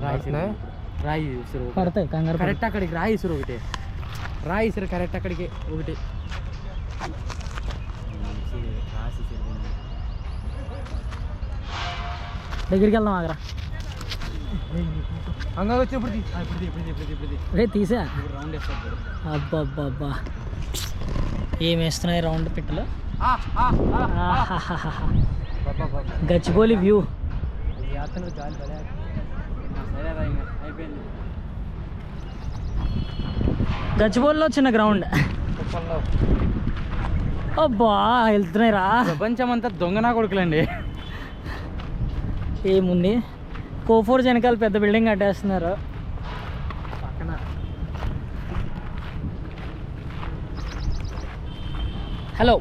రాయి ఇసురు పడతాయి కంగారు కరెక్ట్ అక్కడికి రాయి ఇసురు ఒకటి రాయి ఇసురు కరెక్ట్ అక్కడికి ఒకటి దగ్గరికి వెళ్దాం ఆగరా అంగా వచ్చి ఇప్పుడు రే తీసా రౌండ్ వేస్తాడు అబ్బా ఏం వేస్తున్నాయి రౌండ్ పిట్టలు గచ్చిబౌలి వ్యూ అయిపోయింది గచ్చిబౌలిలో చిన్న గ్రౌండ్ అబ్బా వెళ్తున్నాయి రా ప్రపంచం అంతా దొంగనా కొడుకులండి ఏముంది కోఫోర్జ్ వెనకాల పెద్ద బిల్డింగ్ కట్టేస్తున్నారు పక్కన హలో